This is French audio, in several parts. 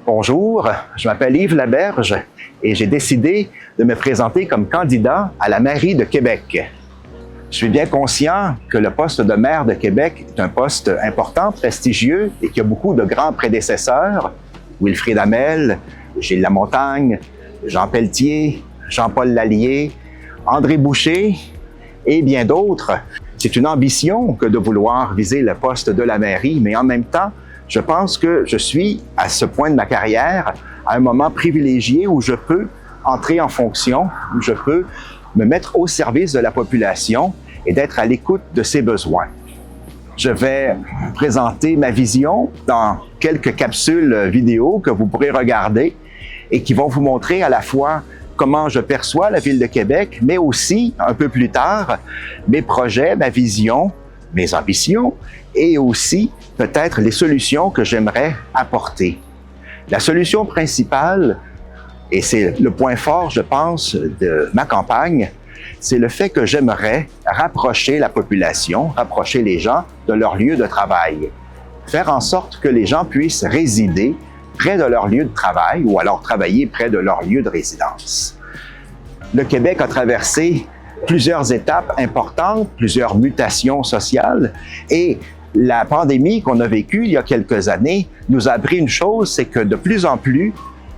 Bonjour, je m'appelle Yves Laberge et j'ai décidé de me présenter comme candidat à la mairie de Québec. Je suis bien conscient que le poste de maire de Québec est un poste important, prestigieux et qu'il y a beaucoup de grands prédécesseurs, Wilfrid Hamel, Gilles Lamontagne, Jean Pelletier, Jean-Paul Lallier, André Boucher et bien d'autres. C'est une ambition que de vouloir viser le poste de la mairie, mais en même temps, je pense que je suis, à ce point de ma carrière, à un moment privilégié où je peux entrer en fonction, où je peux me mettre au service de la population et d'être à l'écoute de ses besoins. Je vais présenter ma vision dans quelques capsules vidéo que vous pourrez regarder et qui vont vous montrer à la fois comment je perçois la Ville de Québec, mais aussi, un peu plus tard, mes projets, ma vision, mes ambitions et aussi peut-être les solutions que j'aimerais apporter. La solution principale, et c'est le point fort, je pense, de ma campagne, c'est le fait que j'aimerais rapprocher la population, rapprocher les gens de leur lieu de travail. Faire en sorte que les gens puissent résider près de leur lieu de travail ou alors travailler près de leur lieu de résidence. Le Québec a traversé plusieurs étapes importantes, plusieurs mutations sociales et la pandémie qu'on a vécue il y a quelques années nous a appris une chose, c'est que de plus en plus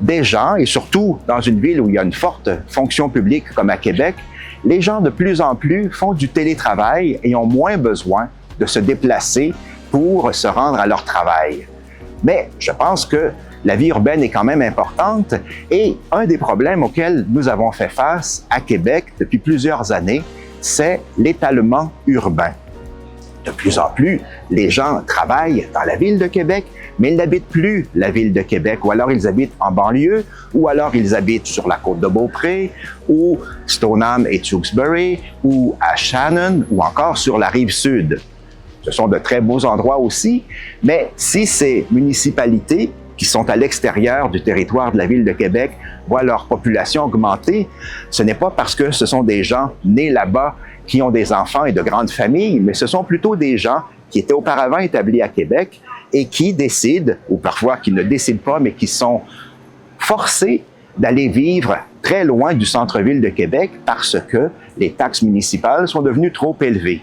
des gens, et surtout dans une ville où il y a une forte fonction publique comme à Québec, les gens de plus en plus font du télétravail et ont moins besoin de se déplacer pour se rendre à leur travail. Mais je pense que la vie urbaine est quand même importante et un des problèmes auxquels nous avons fait face à Québec depuis plusieurs années, c'est l'étalement urbain. De plus en plus, les gens travaillent dans la ville de Québec, mais ils n'habitent plus la ville de Québec, ou alors ils habitent en banlieue, ou alors ils habitent sur la côte de Beaupré, ou Stoneham et Tewksbury, ou à Shannon, ou encore sur la rive sud. Ce sont de très beaux endroits aussi, mais si ces municipalités qui sont à l'extérieur du territoire de la ville de Québec voient leur population augmenter, ce n'est pas parce que ce sont des gens nés là-bas qui ont des enfants et de grandes familles, mais ce sont plutôt des gens qui étaient auparavant établis à Québec et qui décident, ou parfois qui ne décident pas, mais qui sont forcés d'aller vivre très loin du centre-ville de Québec parce que les taxes municipales sont devenues trop élevées.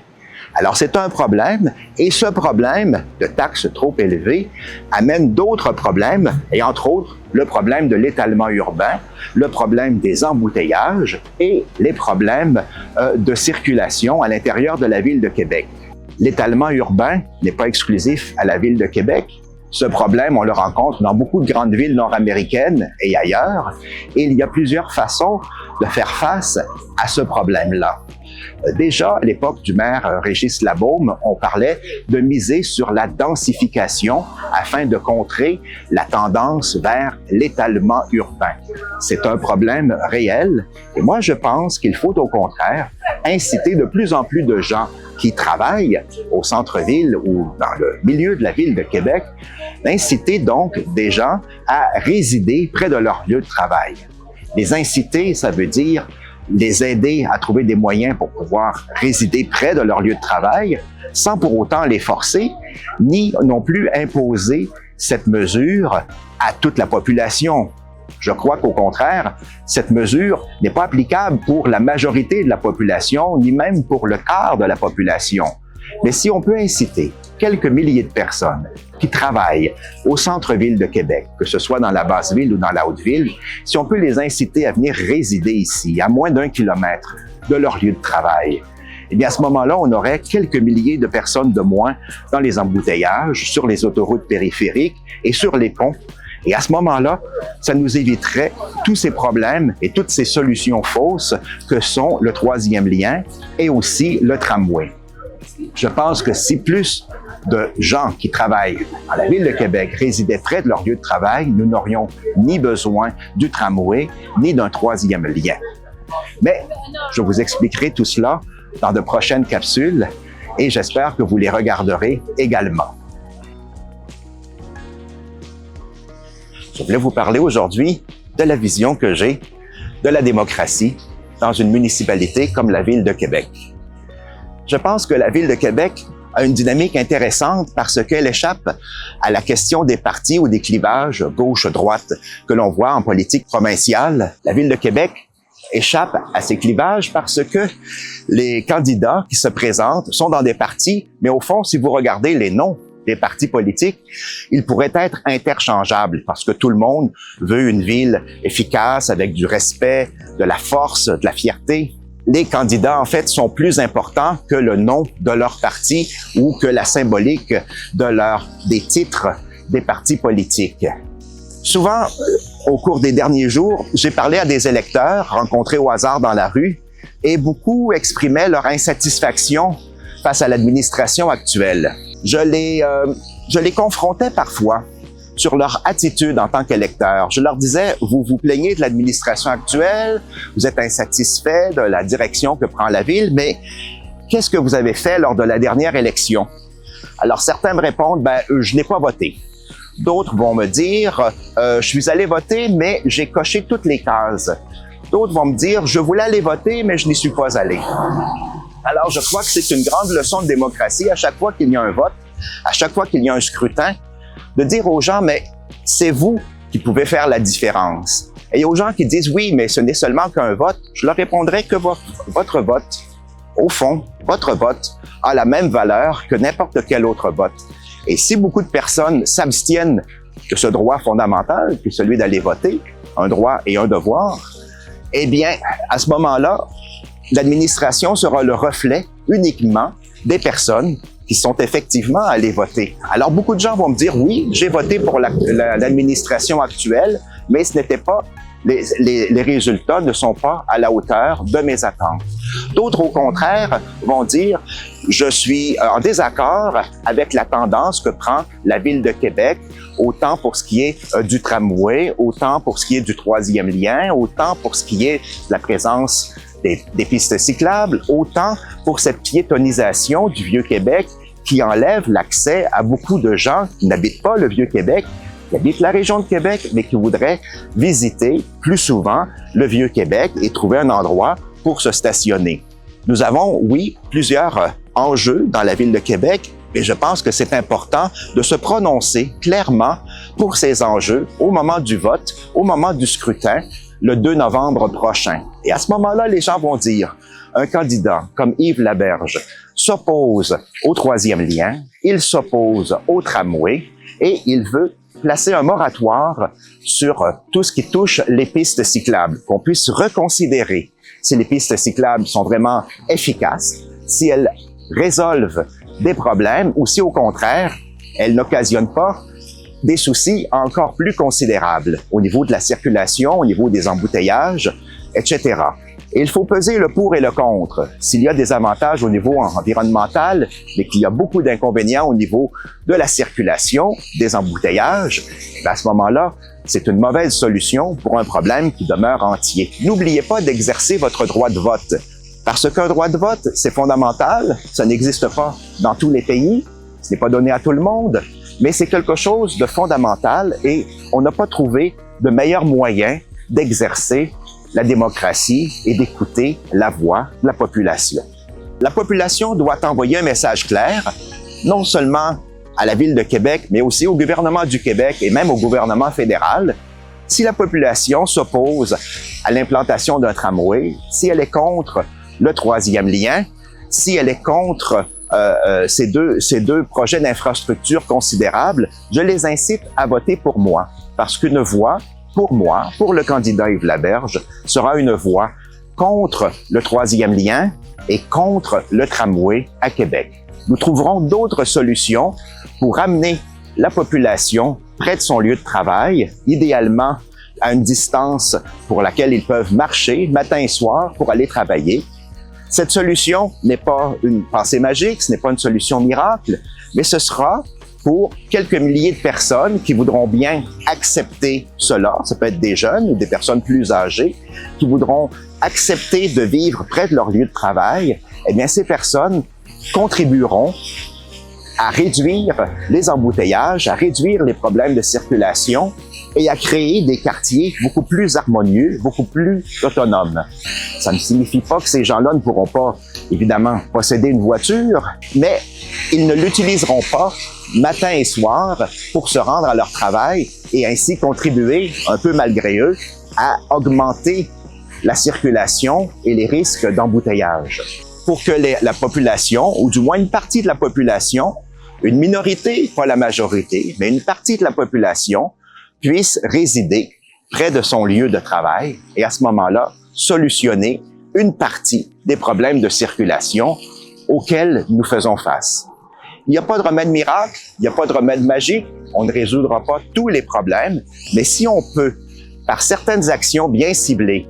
Alors, c'est un problème, et ce problème de taxes trop élevées amène d'autres problèmes, et entre autres, le problème de l'étalement urbain, le problème des embouteillages et les problèmes de circulation à l'intérieur de la ville de Québec. L'étalement urbain n'est pas exclusif à la ville de Québec. Ce problème, on le rencontre dans beaucoup de grandes villes nord-américaines et ailleurs, et il y a plusieurs façons de faire face à ce problème-là. Déjà, à l'époque du maire Régis Labaume, on parlait de miser sur la densification afin de contrer la tendance vers l'étalement urbain. C'est un problème réel et moi, je pense qu'il faut au contraire inciter de plus en plus de gens qui travaillent au centre-ville ou dans le milieu de la ville de Québec, d'inciter donc des gens à résider près de leur lieu de travail. Les inciter, ça veut dire les aider à trouver des moyens pour pouvoir résider près de leur lieu de travail, sans pour autant les forcer, ni non plus imposer cette mesure à toute la population. Je crois qu'au contraire, cette mesure n'est pas applicable pour la majorité de la population, ni même pour le quart de la population. Mais si on peut inciter quelques milliers de personnes qui travaillent au centre-ville de Québec, que ce soit dans la basse-ville ou dans la haute-ville, si on peut les inciter à venir résider ici, à moins d'1 kilomètre de leur lieu de travail, eh bien à ce moment-là, on aurait quelques milliers de personnes de moins dans les embouteillages, sur les autoroutes périphériques et sur les ponts. Et à ce moment-là, ça nous éviterait tous ces problèmes et toutes ces solutions fausses que sont le troisième lien et aussi le tramway. Je pense que si plus de gens qui travaillent à la ville de Québec résidaient près de leur lieu de travail, nous n'aurions ni besoin du tramway, ni d'un troisième lien. Mais je vous expliquerai tout cela dans de prochaines capsules et j'espère que vous les regarderez également. Je voulais vous parler aujourd'hui de la vision que j'ai de la démocratie dans une municipalité comme la Ville de Québec. Je pense que la Ville de Québec a une dynamique intéressante parce qu'elle échappe à la question des partis ou des clivages gauche-droite que l'on voit en politique provinciale. La Ville de Québec échappe à ces clivages parce que les candidats qui se présentent sont dans des partis, mais au fond, si vous regardez les noms des partis politiques, ils pourraient être interchangeables parce que tout le monde veut une ville efficace avec du respect, de la force, de la fierté. Les candidats, en fait, sont plus importants que le nom de leur parti ou que la symbolique des titres des partis politiques. Souvent, au cours des derniers jours, j'ai parlé à des électeurs rencontrés au hasard dans la rue et beaucoup exprimaient leur insatisfaction face à l'administration actuelle. Je les confrontais parfois sur leur attitude en tant qu'électeurs. Je leur disais, vous vous plaignez de l'administration actuelle, vous êtes insatisfait de la direction que prend la ville, mais qu'est-ce que vous avez fait lors de la dernière élection? Alors certains me répondent, je n'ai pas voté. D'autres vont me dire, je suis allé voter, mais j'ai coché toutes les cases. D'autres vont me dire, je voulais aller voter, mais je n'y suis pas allé. Alors, je crois que c'est une grande leçon de démocratie à chaque fois qu'il y a un vote, à chaque fois qu'il y a un scrutin, de dire aux gens, mais c'est vous qui pouvez faire la différence. Et aux gens qui disent, oui, mais ce n'est seulement qu'un vote, je leur répondrai que votre vote, au fond, votre vote a la même valeur que n'importe quel autre vote. Et si beaucoup de personnes s'abstiennent de ce droit fondamental, qui est celui d'aller voter, un droit et un devoir, eh bien, à ce moment-là, l'administration sera le reflet uniquement des personnes qui sont effectivement allées voter. Alors, beaucoup de gens vont me dire, oui, j'ai voté pour l'administration actuelle, mais ce n'était pas, les résultats ne sont pas à la hauteur de mes attentes. D'autres, au contraire, vont dire, je suis en désaccord avec la tendance que prend la Ville de Québec, autant pour ce qui est du tramway, autant pour ce qui est du troisième lien, autant pour ce qui est de la présence des pistes cyclables, autant pour cette piétonisation du Vieux-Québec qui enlève l'accès à beaucoup de gens qui n'habitent pas le Vieux-Québec, qui habitent la région de Québec, mais qui voudraient visiter plus souvent le Vieux-Québec et trouver un endroit pour se stationner. Nous avons, oui, plusieurs enjeux dans la Ville de Québec, mais je pense que c'est important de se prononcer clairement pour ces enjeux au moment du vote, au moment du scrutin, le 2 novembre prochain. Et à ce moment-là, les gens vont dire, un candidat comme Yves Laberge s'oppose au troisième lien, il s'oppose au tramway et il veut placer un moratoire sur tout ce qui touche les pistes cyclables, qu'on puisse reconsidérer si les pistes cyclables sont vraiment efficaces, si elles résolvent des problèmes ou si au contraire, elles n'occasionnent pas des soucis encore plus considérables au niveau de la circulation, au niveau des embouteillages, etc. Et il faut peser le pour et le contre. S'il y a des avantages au niveau environnemental, mais qu'il y a beaucoup d'inconvénients au niveau de la circulation, des embouteillages, à ce moment-là, c'est une mauvaise solution pour un problème qui demeure entier. N'oubliez pas d'exercer votre droit de vote. Parce qu'un droit de vote, c'est fondamental, ça n'existe pas dans tous les pays, ce n'est pas donné à tout le monde, mais c'est quelque chose de fondamental et on n'a pas trouvé de meilleur moyen d'exercer la démocratie et d'écouter la voix de la population. La population doit envoyer un message clair, non seulement à la Ville de Québec, mais aussi au gouvernement du Québec et même au gouvernement fédéral. Si la population s'oppose à l'implantation d'un tramway, si elle est contre le troisième lien, si elle est contre ces deux projets d'infrastructure considérables, je les incite à voter pour moi, parce qu'une voix pour moi, pour le candidat Yves Laberge, sera une voix contre le troisième lien et contre le tramway à Québec. Nous trouverons d'autres solutions pour amener la population près de son lieu de travail, idéalement à une distance pour laquelle ils peuvent marcher matin et soir pour aller travailler. Cette solution n'est pas une pensée magique, ce n'est pas une solution miracle, mais ce sera pour quelques milliers de personnes qui voudront bien accepter cela. Ça peut être des jeunes ou des personnes plus âgées qui voudront accepter de vivre près de leur lieu de travail. Eh bien, ces personnes contribueront à réduire les embouteillages, à réduire les problèmes de circulation et à créer des quartiers beaucoup plus harmonieux, beaucoup plus autonomes. Ça ne signifie pas que ces gens-là ne pourront pas évidemment posséder une voiture, mais ils ne l'utiliseront pas matin et soir pour se rendre à leur travail et ainsi contribuer, un peu malgré eux, à augmenter la circulation et les risques d'embouteillage. Pour que la population, ou du moins une partie de la population, une minorité, pas la majorité, mais une partie de la population, puisse résider près de son lieu de travail et à ce moment-là, solutionner une partie des problèmes de circulation auxquels nous faisons face. Il n'y a pas de remède miracle, il n'y a pas de remède magique, on ne résoudra pas tous les problèmes, mais si on peut, par certaines actions bien ciblées,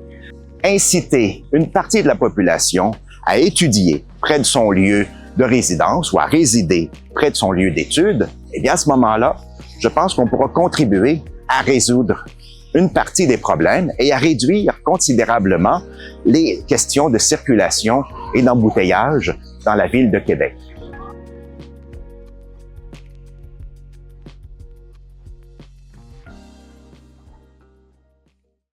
inciter une partie de la population à étudier près de son lieu de résidence ou à résider près de son lieu d'études, eh bien à ce moment-là, je pense qu'on pourra contribuer à résoudre une partie des problèmes et à réduire considérablement les questions de circulation et d'embouteillage dans la ville de Québec.